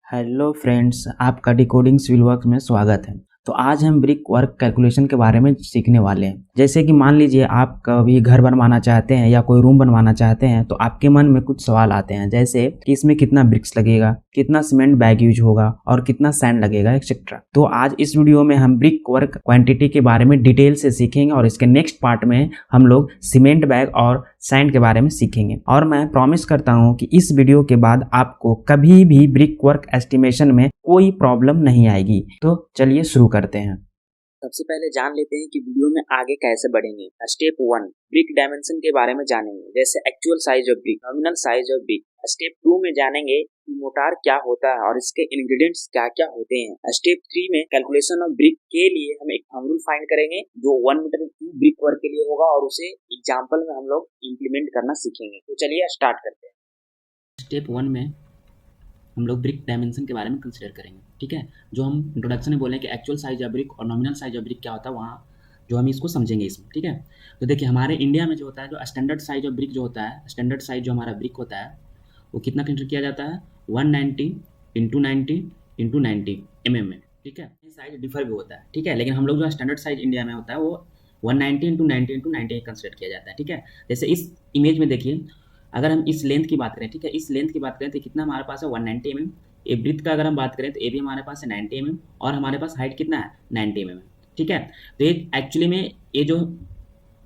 Hello friends, आपका decoding civil work में स्वागत है। तो आज हम ब्रिक वर्क कैलकुलेशन के बारे में सीखने वाले हैं। जैसे कि मान लीजिए आप कभी घर बनवाना चाहते हैं या कोई रूम बनवाना चाहते हैं, तो आपके मन में कुछ सवाल आते हैं, जैसे कि इसमें कितना ब्रिक्स लगेगा, कितना सीमेंट बैग यूज होगा और कितना सैंड लगेगा एक्सेट्रा। तो आज इस वीडियो में हम ब्रिक वर्क क्वांटिटी के बारे में डिटेल से सीखेंगे और इसके नेक्स्ट पार्ट में हम लोग सीमेंट बैग और सैंड के बारे में सीखेंगे। और मैं प्रॉमिस करता हूं कि इस वीडियो के बाद आपको कभी भी ब्रिक वर्क एस्टिमेशन में कोई प्रॉब्लम नहीं आएगी। तो चलिए शुरू करते हैं। सबसे पहले जान लेते हैं कि वीडियो में आगे कैसे बढ़ेंगे। स्टेप 1 ब्रिक डायमेंशन के बारे में जानेंगे, जैसे actual size of brick, nominal size of brick. Step 2 में जानेंगे कि मोटार क्या होता है और इसके इंग्रेडिएंट्स क्या क्या होते हैं। स्टेप 3 में कैलकुलेशन ऑफ ब्रिक के लिए हम एक फॉर्मूला फाइंड करेंगे जो 1 मीटर ब्रिक वर्क के लिए होगा और उसे एग्जाम्पल में हम लोग इम्प्लीमेंट करना सीखेंगे। तो चलिए स्टार्ट करते हैं। स्टेप 1 में हम लोग ब्रिक डायमेंशन के बारे में कंसिडर करेंगे। ठीक है, जो हम इंट्रोडक्शन में बोले कि एक्चुअल साइज ऑफ ब्रिक और नॉमिनल साइज ऑफ ब्रिक क्या होता है, वहाँ जो हम इसको समझेंगे इसमें। ठीक है, तो देखिए हमारे इंडिया में जो होता है, जो स्टैंडर्ड साइज ऑफ ब्रिक जो होता है, स्टैंडर्ड साइज जो हमारा ब्रिक होता है वो कितना कंसिडर किया जाता है, 190 इंटू 90 इंटू 90 में। ठीक है, साइज डिफर भी होता है। ठीक है, लेकिन हम लोग जो स्टैंडर्ड साइज इंडिया में होता है वो 190 इंटू 90 इंटू 90 कंसिडर किया जाता है। ठीक है, जैसे इस इमेज में देखिए, अगर हम इस लेंथ की बात करें, ठीक है, इस लेंथ की बात करें तो कितना हमारे पास है 190 mm। ए ब्रिथ का अगर हम बात करें तो ए भी हमारे पास है 90 mm और हमारे पास हाइट कितना है 90 mm। ठीक है, तो ये एक्चुअली में ये जो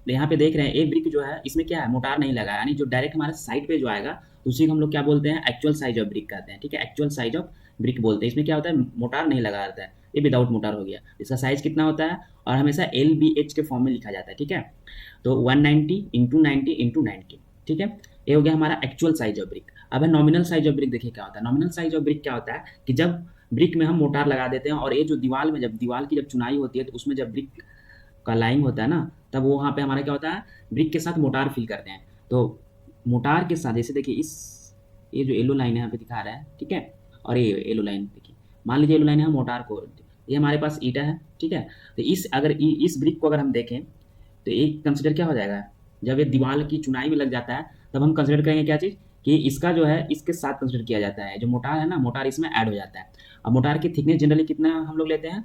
यहाँ पे देख रहे हैं, एक ब्रिक जो है इसमें क्या है, मोटार नहीं लगा, यानी जो डायरेक्ट हमारे साइड पे जो आएगा उसी को हम लोग क्या बोलते हैं, एक्चुअल साइज ऑफ ब्रिक कहते हैं। ठीक है, एक्चुअल साइज ऑफ ब्रिक बोलते हैं। इसमें क्या होता है, मोटार नहीं लगा रहता है, ये विदाउट मोटार हो गया। इसका साइज कितना होता है और हमेशा LBH के फॉर्म में लिखा जाता है। ठीक है, तो 190 इंटू 90 इंटू 90। ठीक है, ये हो गया हमारा एक्चुअल साइज ऑफ ब्रिक। अब है नॉमिनल साइज ऑफ ब्रिक। देखिए क्या होता है, नॉमिनल साइज ऑफ ब्रिक क्या होता है कि जब ब्रिक में हम मोटार लगा देते हैं और ये जो दीवार में जब दीवार की जब चुनाई होती है तो उसमें जब ब्रिक का लाइंग होता है ना, तब वो वहाँ पे हमारा क्या होता है, ब्रिक के साथ मोटार फिल करते हैं। तो मोटार के साथ जैसे देखिए इस ये जो येलो लाइन यहाँ पे दिखा रहा है, ठीक है, और ये येलो लाइन देखिए, मान लीजिए येलो लाइन है मोटार को, ये हमारे पास ईटा है। ठीक है, तो इस अगर इस ब्रिक को अगर हम देखें तो एक कंसिडर क्या हो जाएगा, जब ये दीवार की चुनाई में लग जाता है तब हम कंसिडर करेंगे क्या चीज़, कि इसका जो है इसके साथ कंसिडर किया जाता है, जो मोटार है ना, मोटार इसमें ऐड हो जाता है। अब मोटार की थिकनेस जनरली कितना हम लोग लेते हैं,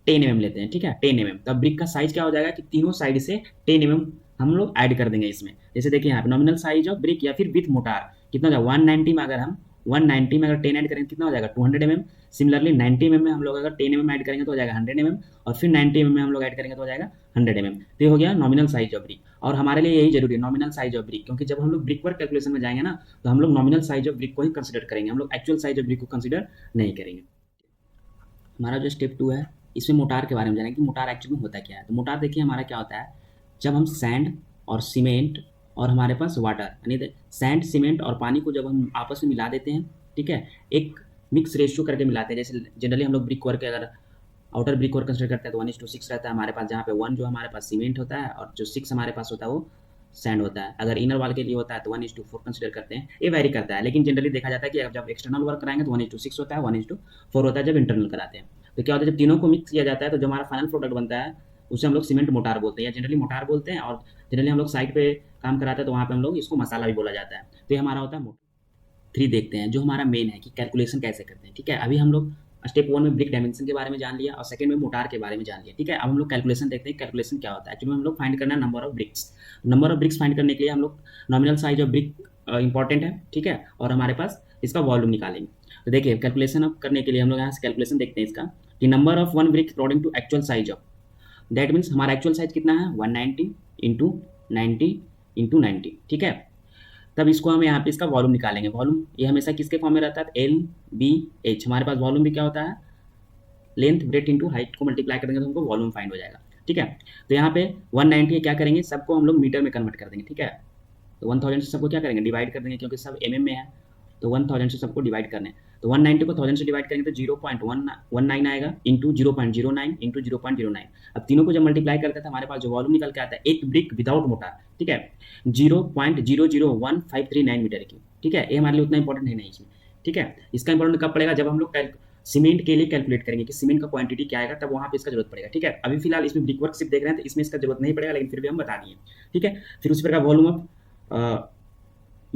10 mm लेते हैं। ठीक है, 10 mm। तब ब्रिक का साइज क्या हो जाएगा कि तीनों साइड से 10 mm हम लोग ऐड कर देंगे इसमें। जैसे देखिए यहाँ पे नॉमिनल साइज ऑफ ब्रिक या फिर विथ मोटार कितना हो जाएगा, 190 में अगर हम 190 में अगर 10 ऐड करेंगे कितना हो जाएगा 200 mm। सिमिलरली 90 mm में हम लोग अगर 10 mm ऐड करेंगे तो हो जाएगा 100 mm और फिर 90 mm में हम लोग ऐड करेंगे तो हो जाएगा 100 mm। तो ये हो गया नॉमिनल साइज ऑफ ब्रिक। और हमारे लिए यही जरूरी है नॉमिनल साइज ऑफ ब्रिक, क्योंकि जब हम लोग ब्रिक वर्क कैलकुलेशन में जाएंगे ना तो हम लोग नॉमिनल साइज ऑफ ब्रिक को ही कंसिडर करेंगे, हम लोग एक्चुअल साइज ऑफ ब्रिक को कंसिडर नहीं करेंगे। हमारा जो स्टेप 2 है इसमें मोटार के बारे में जानेंगे कि मोटार एक्चुअली में होता क्या है। तो मोटार देखिए हमारा क्या होता है, जब हम सैंड और सीमेंट और हमारे पास वाटर, यानी सैंड सीमेंट और पानी को जब हम आपस में मिला देते हैं, ठीक है, एक मिक्स रेशियो करके मिलाते हैं। जैसे जनरली हम लोग ब्रिक वर्क अगर आउटर ब्रिक वर्क कंसिडर करते हैं तो 1:6 रहता है हमारे पास, जहाँ पे 1 जो हमारे पास सीमेंट होता है और जो 6 हमारे पास होता है वो सैंड होता है। अगर इनर वाल के लिए होता है तो 1:4 कंसिडर करते हैं। ये वेरी करता है, लेकिन जनरली देखा जाता है कि जब एक्सटर्नल वर्क कराएंगे तो 1:6 होता है, 1:4 होता है जब इंटरनल कराते हैं। तो क्या होता है, जब तीनों को मिक्स किया जाता है तो जो हमारा फाइनल प्रोडक्ट बनता है उसे हम लोग सीमेंट मोटार बोलते हैं, या जनरली मोटार बोलते हैं। और जनरली हम लोग साइड पे काम कराते हैं तो वहाँ पे हम लोग इसको मसाला भी बोला जाता है। तो ये हमारा होता है मोटार। 3 देखते हैं जो हमारा मेन है कि कैलकुलेशन कैसे करते हैं। ठीक है, अभी हम लोग स्टेप 1 में ब्रिक डायमेंशन के बारे में जान लिया और सेकंड में मोटार के बारे में जान लिया। ठीक है, अब हम लोग कैलकुलेशन देखते हैं, कैलकुलेशन क्या होता है। एक्चुअली हम लोग फाइंड करना है number of BRICS. Number of BRICS find करने के लिए हम लोग nominal size of brick important है। ठीक है, और हमारे पास इसका वॉल्यूम निकालेंगे। तो देखिए कैलकुलेशन अब करने के लिए हम लोग यहाँ से कैलकुलेशन देखते हैं इसका, कि number of 1 brick according to actual size of, that means हमारा एक्चुअल साइज कितना है 190 इंटू 90 इंटू 90। ठीक है, तब इसको हम यहाँ पे इसका वॉल्यूम निकालेंगे। वॉल्यूम ये हमेशा किसके फॉर्म में रहता है, LBH। हमारे पास वॉल्यूम भी क्या होता है, लेंथ ब्रेथ इंटू हाइट को मल्टीप्लाई करेंगे तो हमको वॉल्यूम फाइंड हो जाएगा। ठीक है, तो यहाँ पे 190 क्या करेंगे, सबको हम लोग मीटर में कन्वर्ट कर देंगे। ठीक है, तो 1000 से सबको क्या करेंगे, डिवाइड कर देंगे, क्योंकि सब MM में है तो 1000 से सबको डिवाइड करने। तो 190 को 1000 से डिवाइड करेंगे तो 0.19 आएगा इंटू 0.09 इंटू 0.09। अब तीनों को जब मल्टीप्लाई करते हैं तो हमारे पास जो वॉल्यूम निकल के आता है एक ब्रिक विदाउट मोटार, ठीक है, 0.001539 मीटर की। ठीक है, ये हमारे लिए उतना इंपॉर्टेंट है नहीं इसमें। ठीक है, इसका इंपॉर्टेंट कब पड़ेगा, जब हम लोग सीमेंट के लिए कैलकुलेट करेंगे कि सीमेंट का क्वांटिटी क्या आएगा, तब वहाँ पे इसका जरूरत पड़ेगा। ठीक है, अभी फिलहाल इसमें ब्रिक वर्क सिर्फ देख रहे हैं तो इसमें इसका जरूरत नहीं पड़ेगा, लेकिन फिर भी हम बता दिए। ठीक है, फिर उसी प्रकार वॉल्यूम ऑफ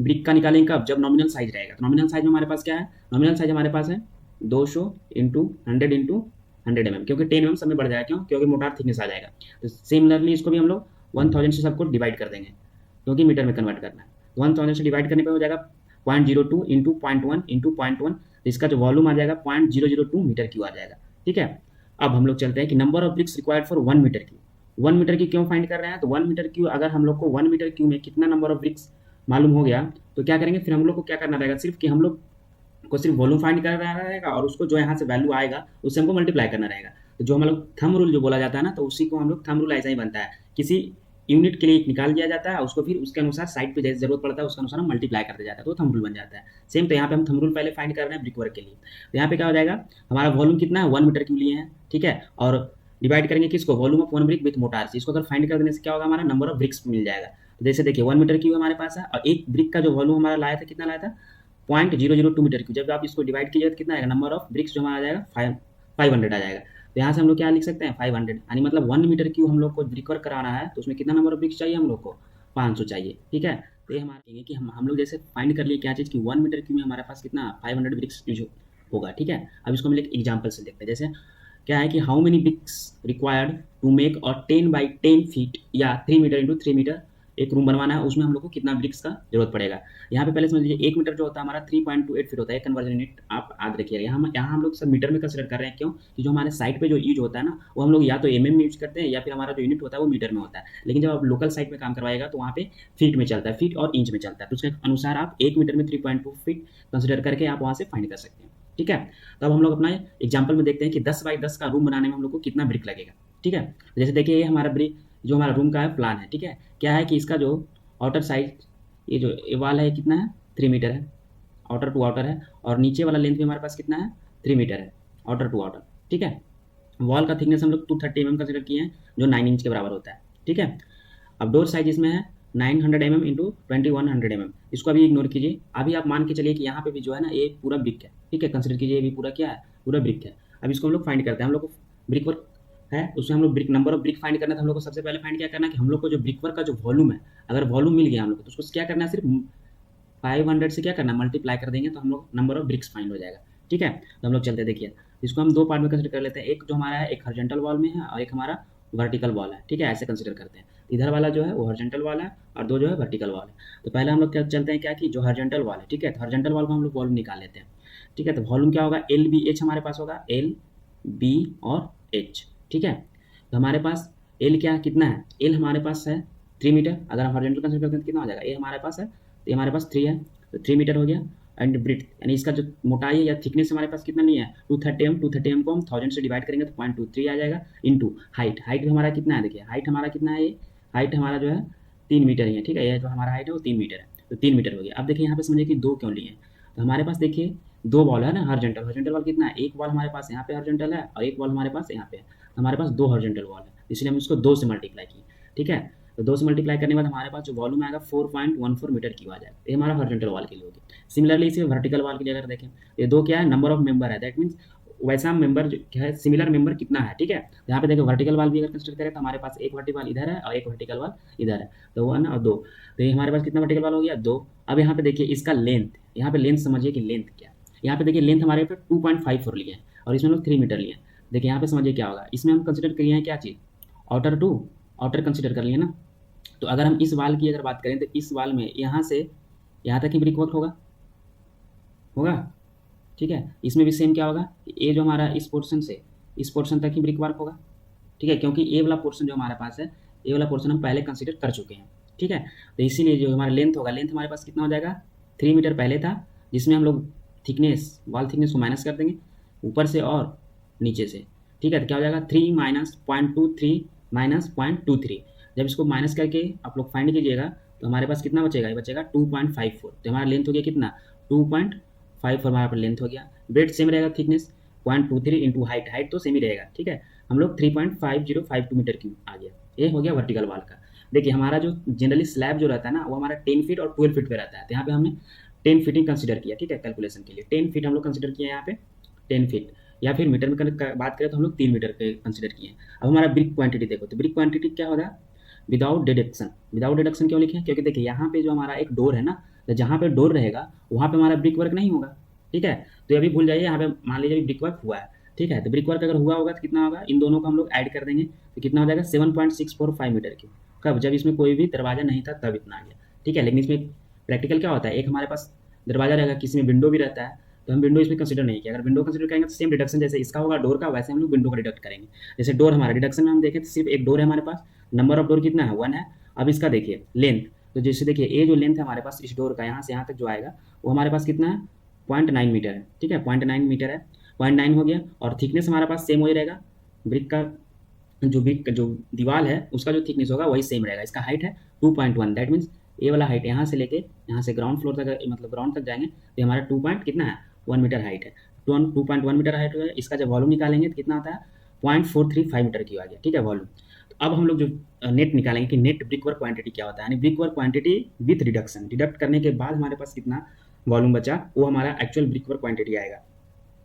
ब्रिक का निकालेंगे कब, जब नॉमिनल साइज रहेगा। तो नॉमिनल साइज में हमारे पास क्या है, नॉमिनल साइज हमारे पास है 200 इंटू 100 mm, क्योंकि 10 mm सब में बढ़ जाएगा, क्यों, क्योंकि मोटार थिकनेस आ जाएगा। तो सिमिलरली इसको भी हम लोग 1000 से सबको डिवाइड कर देंगे, क्योंकि मीटर में कन्वर्ट करना है। 1000 से डिवाइड करने पर हो जाएगा 0.02 इंटू 0.1 इंटू 0.1, तो इसका जो वॉल्यूम आ जाएगा 0.002 मीटर क्यू आ जाएगा। ठीक है, अब हम लोग चलते हैं कि number of bricks required for 1 metre cube. 1 metre की क्यों फाइंड कर रहे हैं, तो 1 मीटर क्यू अगर हम लोग को 1 मीटर क्यू में कितना नंबर ऑफ ब्रिक्स मालूम हो गया तो क्या करेंगे, फिर हम लोग को क्या करना रहेगा, सिर्फ कि हम लोग को सिर्फ वॉल्यूम फाइंड करना रहेगा और उसको जो यहाँ से वैल्यू आएगा उससे हमको मल्टीप्लाई करना रहेगा। तो जो हम लोग थंब रूल जो बोला जाता है ना, तो उसी को हम लोग थंब रूल ऐसा ही बनता है, किसी यूनिट के लिए एक निकाल दिया जाता है, उसको फिर उसके अनुसार साइड पे जैसे जरूरत पड़ता है उसके अनुसार हम मल्टीप्लाई करते जाता है, तो थंब रूल बन जाता है। सेम तो यहाँ पे हम थंब रूल पहले फाइंड कर रहे हैं ब्रिक वर्क के लिए। तो यहाँ पे क्या हो जाएगा, हमारा वॉल्यूम कितना है 1 मीटर क्यू लिए हैं, ठीक है, और डिवाइड करेंगे किसको, volume of 1 brick with motor से। इसको अगर फाइंड कर देने से क्या होगा, हमारा नंबर ऑफ ब्रिक्स मिल जाएगा। तो जैसे देखिए 1 मीटर क्यू हमारे पास है और एक ब्रिक का जो वॉल्यूम हमारा लाया था, कितना लाया था 0.002 मीटर क्यू। जब आप इसको डिवाइड कीजिएगा तो कितना आएगा, नंबर ऑफ ब्रिक्स जो हमारा आ जाएगा 500 आ जाएगा। तो यहाँ से हम लोग क्या लिख सकते हैं 500, यानी मतलब 1 मीटर क्यू हम लोग को ब्रिक वर्क कराना है तो उसमें कितना नंबर ऑफ ब्रिक्स चाहिए, हम लोग को 500 चाहिए। ठीक है, तो ये हमारे कि हम लोग जैसे फाइंड कर लिए क्या चीज़ कि 1 मीटर क्यू में हमारे पास कितना 500 ब्रिक्स यूज होगा। ठीक है, अब इसको हम एक एग्जाम्पल से देखते हैं। जैसे क्या है कि how many bricks required to make और 10 बाई 10 फीट या 3 मीटर इंटू 3 मीटर एक रूम बनवाना है, उसमें हम लोग को कितना ब्रिक्स का जरूरत पड़ेगा। यहाँ पे पहले समझ लीजिए 1 मीटर जो होता है हमारा 3.28 फीट होता है, कन्वर्जन यूनिट आप याद रखिएगा। यहाँ हम लोग सब मीटर में कंसिडर कर रहे हैं, क्यों कि जो हमारे साइट पे जो यूज होता है ना, वो हम लोग या तो mm में यूज करते हैं या फिर हमारा जो यूनिट होता है वो मीटर में होता है। लेकिन जब आप लोकल साइट में काम करवाएगा तो वहाँ पे फीट में चलता है, फीट और इंच में चलता है। तो उसके अनुसार आप 1 मीटर में 3.2 फीट कंसिडर करके आप वहाँ से फाइंड कर सकते हैं। ठीक है, तो अब हम लोग अपना एग्जाम्पल में देखते हैं कि 10 बाई 10 का रूम बनाने में हम लोग को कितना ब्रिक लगेगा। ठीक है, जैसे देखिए ये हमारा ब्रिक जो हमारा रूम का है प्लान है। ठीक है, क्या है कि इसका जो आउटर साइड ये जो वाल है कितना है 3 मीटर है, आउटर टू आउटर है, और नीचे वाला लेंथ भी हमारे पास कितना है 3 मीटर है, आउटर टू आउटर। ठीक है, वॉल का थिकनेस हम लोग 230 mm कंसिडर किए हैं, जो 9 इंच के बराबर होता है। ठीक है, अब डोर साइज इसमें है 900 mm इंटू 2100 mm, इसको अभी इग्नोर कीजिए। अभी आप मान के चलिए कि यहाँ पे भी जो है ना ये पूरा ब्रिक है। ठीक है, कंसिडर कीजिए ये भी पूरा क्या है, पूरा ब्रिक है। अब इसको हम लोग फाइंड करते हैं, हम लोग को ब्रिक वर्क है उसमें हम लोग brick number of brick find करना था। हम लोग को सबसे पहले फाइंड क्या करना है कि हम लोग को जो ब्रिक वर्क का जो वॉल्यूम है, अगर वॉल्यूम मिल गया हम लोग को तो उसको क्या करना है, सिर्फ 500 से क्या करना है मल्टीप्लाई कर देंगे तो हम लोग नंबर ऑफ ब्रिक्स फाइंड हो जाएगा। ठीक है, तो हम लोग चलते देखिए इसको हम दो पार्ट में कंसिडर कर लेते हैं। एक जो हमारा है एक हॉरिजॉन्टल वॉल में है और एक हमारा वर्टिकल वॉल है। ठीक है, ऐसे कंसिडर करते हैं। इधर वाला जो है वो हॉरिजॉन्टल वॉल है और दो जो है वर्टिकल वॉल है। तो पहले हम लोग क्या चलते हैं क्या कि जो हॉरिजॉन्टल वॉल है, ठीक है, तो हॉरिजॉन्टल वॉल को हम लोग वॉल्यूम निकाल लेते हैं। ठीक है, तो वॉल्यूम क्या होगा एल बी एच हमारे पास होगा, एल बी और एच। ठीक है, तो हमारे पास एल क्या कितना है, एल हमारे पास है 3 मीटर। अगर हम हॉरिजॉन्टल कंसिडर करते हैं तो कितना हो जाएगा, ए हमारे पास है तो ये हमारे पास 3 है, तो 3 मीटर हो गया। एंड ब्रिथ यानी इसका जो मोटाई है या थिकनेस हमारे पास कितना नहीं है 230 mm। 230 mm को हम 1000 से डिवाइड करेंगे तो 0.23 आ जाएगा। इंटू हाइट, हाइट भी हमारा कितना है, देखिए हाइट हमारा कितना है, ये हाइट हमारा जो है 3 मीटर ही है। ठीक है, ये जो हमारा हाइट है वो 3 मीटर है, तो 3 मीटर हो गया। अब देखिए यहाँ पे समझिए कि दो क्यों लिए हैं, तो हमारे पास देखिए दो बॉल है ना हॉरिजॉन्टल, हॉरिजॉन्टल वॉल कितना है, एक बॉल हमारे पास यहाँ पे हॉरिजॉन्टल है और एक बॉल हमारे पास यहाँ पे है। हमारे पास दो हॉरिजॉन्टल वॉल है, इसलिए हम इसको 2 से मल्टीप्लाई किए। ठीक है, तो 2 से मल्टीप्लाई करने के बाद हमारे पास जो वॉल्यूम आएगा 4.14 मीटर क्यूब आ जाएगा। ये हमारा हॉरिजॉन्टल वॉल के लिए होगी। सिमिलरली इसी वर्टिकल वॉल के लिए अगर देखें ये दो क्या है नंबर ऑफ मेंबर है, दैट मीन्स वैसा मेंबर जो क्या है सिमिलर मेंबर कितना है। ठीक है, तो यहाँ पे देखो वर्टिकल वॉल भी अगर कंसिडर करें तो हमारे पास एक वर्टिकल इधर है और एक वर्टिकल वॉल इधर है, तो 1 और 2, तो ये हमारे पास कितना वर्टिकल वॉल हो गया 2। अब यहाँ पे देखिए इसका लेंथ, यहाँ पे लेंथ समझिए कि लेंथ क्या है। यहाँ पे देखिए लेंथ हमारे पे 2.54 लिए हैं और इसमें हम लोग 3 मीटर लिए हैं। देखिए यहाँ पे समझिए क्या होगा, इसमें हम कंसिडर किए हैं क्या चीज़ आउटर टू आउटर कंसिडर कर लिए ना। तो अगर हम इस वाल की अगर बात करें तो इस वाल में यहाँ से यहाँ तक ही ब्रिक वर्क होगा। ठीक है, इसमें भी सेम क्या होगा, ये जो हमारा इस पोर्शन से इस पोर्शन तक ही ब्रिक वर्क होगा। ठीक है, क्योंकि ये वाला पोर्शन जो हमारे पास है ये वाला पोर्शन हम पहले कंसिडर कर चुके हैं। ठीक है, तो इसीलिए जो हमारा लेंथ होगा, लेंथ हमारे पास कितना हो जाएगा 3 मीटर पहले था, जिसमें हम लोग थिकनेस वॉल थिकनेस को माइनस कर देंगे ऊपर से और नीचे से। ठीक है, तो क्या हो जाएगा 3 माइनस 0.23 माइनस 0.23। जब इसको माइनस करके आप लोग फाइंड कीजिएगा तो हमारे पास कितना बचेगा, ये बचेगा 2.54। तो हमारा लेंथ हो गया कितना 2.54 हमारा पर लेंथ हो गया। ब्रेड सेम रहेगा, थिकनेस 0.23 इंटू हाइट, हाइट तो सेम ही रहेगा। ठीक है, हम लोग 3.5052 मीटर क्यूब आ गया। ये हो गया वर्टिकल वॉल का। देखिए हमारा जो जनरली स्लैब जो रहता है ना वो हमारा 10 फीट और 12 फीट पे रहता है, तो यहाँ पे हमने 10 फीटिंग कंसिडर किया। ठीक है, कैलकुलेशन के लिए 10 फीट हम लोग कंसिडर किए यहाँ पे 10 फीट, या फिर मीटर में बात करें तो हम लोग 3 मीटर पे कंसिडर किए। अब हमारा ब्रिक क्वांटिटी देखो, तो ब्रिक क्वांटिटी क्या होगा विदाउट डिडक्शन। विदाउट डिडक्शन क्यों लिखे हैं, क्योंकि देखिए यहाँ पे जो हमारा एक डोर है ना, तो जहाँ पे डोर रहेगा वहाँ पे हमारा ब्रिक वर्क नहीं होगा, ठीक है। तो ये भी भूल जाइए, यहाँ पे मान लीजिए ब्रिक वर्क हुआ है, ठीक है। तो ब्रिक वर्क अगर हुआ होगा तो कितना होगा, इन दोनों को हम लोग ऐड कर देंगे तो कितना हो जाएगा 7.645 मीटर क्यूब। कब, जब इसमें कोई भी दरवाजा नहीं था तब इतना आ गया, ठीक है। लेकिन इसमें प्रैक्टिकल क्या होता है, एक हमारे पास दरवाजा रहेगा, किसी में विंडो भी रहता है, तो हम विंडो इसमें कंसिडर नहीं किया। अगर विंडो कंसिडर करेंगे तो सेम डिडक्शन जैसे इसका होगा डोर का, वैसे हम लोग विंडो का डिडक्ट करेंगे। जैसे डोर हमारा डिडक्शन में हम देखें तो सिर्फ एक डोर है हमारे पास, नंबर ऑफ डोर कितना है 1 है। अब इसका देखिए लेंथ, तो जैसे देखिए ये जो लेंथ है हमारे पास इस डोर का यहाँ से यहाँ तक जो आएगा वो हमारे पास कितना है 0.9 मीटर है, ठीक है। 0.9 मीटर है, 0.9 हो गया। और थिकनेस हमारे पास सेम वही रहेगा, ब्रिक का जो दीवार है उसका जो थिकनेस होगा वही सेम रहेगा। इसका हाइट है 2.1, दैट मीन्स ये वाला हाइट यहाँ से लेके यहाँ से ग्राउंड फ्लोर तक, मतलब ग्राउंड तक जाएंगे तो हमारा 2 पॉइंट कितना है 1 मीटर हाइट है, 2.1 मीटर हाइट है। इसका जब वॉल्यूम निकालेंगे तो कितना आता है 0.435 मीटर की आ गया, ठीक है वॉल्यूम। तो अब हम लोग जो नेट निकालेंगे कि नेट ब्रिक वर्क क्वांटिटी क्या होता है, यानी brick work quantity with reduction, deduct करने के बाद हमारे पास कितना वॉल्यूम बचा वो हमारा एक्चुअल ब्रिक वर्क क्वांटिटी आएगा।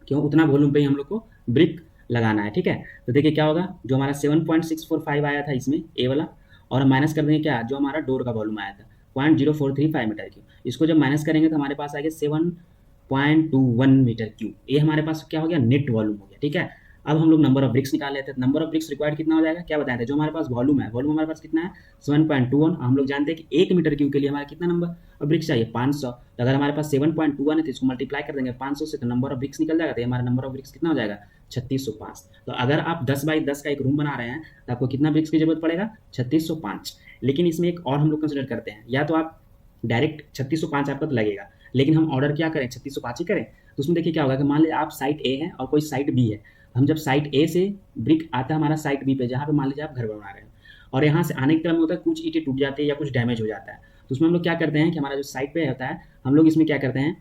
क्यों, उतना वॉल्यूम पे ही हम लोग को ब्रिक लगाना है, ठीक है। तो देखिए क्या होगा, जो हमारा 7.645 आया था इसमें ए वाला, और हम माइनस कर देंगे क्या, जो हमारा डोर का वॉल्यूम आया था 0.0435 मीटर क्यूब, इसको जब माइनस करेंगे तो हमारे पास आएगा 7.21 मीटर क्यूब। ये हमारे पास क्या हो गया, नेट वॉल्यूम हो गया, ठीक है। अब हम लोग नंबर ऑफ ब्रिक्स निकाल लेते हैं। नंबर ऑफ ब्रिक्स रिक्वायर्ड कितना हो जाएगा, क्या बताए थे, जो हमारे पास वॉल्यूम है, वॉल्यूम हमारे पास कितना है 7.21। हम लोग जानते हैं कि 1 मीटर क्यूब के लिए हमारा कितना नंबर ऑफ ब्रिक्स चाहिए 500। तो अगर हमारे पास 7.21 है तो इसको मल्टीप्लाई कर देंगे 500 से, तो नंबर ऑफ ब्रिक्स निकल जाएगा। तो हमारा नंबर ऑफ ब्रिक्स कितना हो जाएगा 3605। तो अगर आप 10 बाई 10 का एक रूम बना रहे हैं तो आपको कितना ब्रिक्स की जरूरत पड़ेगा 3605। लेकिन इसमें एक और हम लोग कंसिडर करते हैं, या तो आप डायरेक्ट 3605 आपका तो लगेगा, लेकिन हम ऑर्डर क्या करें 3605 ही करें। तो उसमें देखिए क्या होगा कि मान लीजिए आप साइट ए है और कोई साइट बी है, हम जब साइट ए से ब्रिक आता है हमारा साइट बी पे, जहाँ पे मान लीजिए आप घर बना रहे हैं, और यहाँ से आने के क्रम में होता है कुछ ईंटें टूट जाती है या कुछ डैमेज हो जाता है, तो उसमें हम लोग क्या करते हैं कि हमारा जो साइट पे होता है हम लोग इसमें क्या करते हैं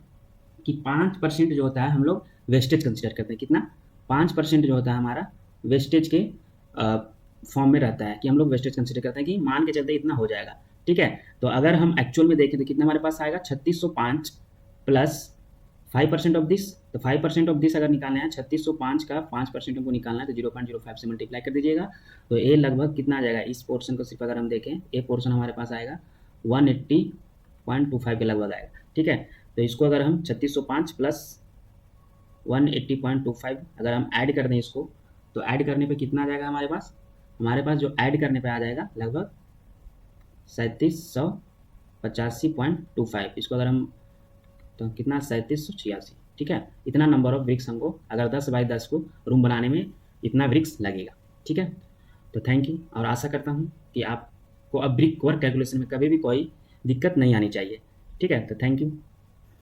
कि 5% जो होता है हम लोग वेस्टेज कंसिडर करते हैं। कितना 5% जो होता है हमारा वेस्टेज के फॉर्म में रहता है, कि हम लोग वेस्टेज कंसिडर करते हैं कि मान के चलते इतना हो जाएगा, ठीक है। तो अगर हम एक्चुअल में देखें तो कितना हमारे पास आएगा 3605 प्लस 5% ऑफ दिस। तो 5% ऑफ दिस अगर निकालना है 3605 का 5% हमको निकालना है तो 0.05 से मल्टीप्लाई कर दीजिएगा। तो ये लगभग कितना आ जाएगा, इस पोर्शन को सिर्फ अगर हम देखें ये पोर्शन हमारे पास आएगा 180.25 के लगभग आएगा, ठीक है। तो इसको अगर हम 3605 प्लस 180.25 अगर हम ऐड कर दें इसको, तो ऐड करने पे कितना आ जाएगा हमारे पास जो ऐड करने पे आ जाएगा लगभग 3785.25। इसको अगर हम तो कितना 3786, ठीक है। इतना नंबर ऑफ ब्रिक्स हमको अगर 10 बाई 10 को रूम बनाने में इतना ब्रिक्स लगेगा, ठीक है। तो थैंक यू, और आशा करता हूँ कि आपको अब ब्रिक वर्क कैलकुलेशन में कभी भी कोई दिक्कत नहीं आनी चाहिए, ठीक है। तो थैंक यू।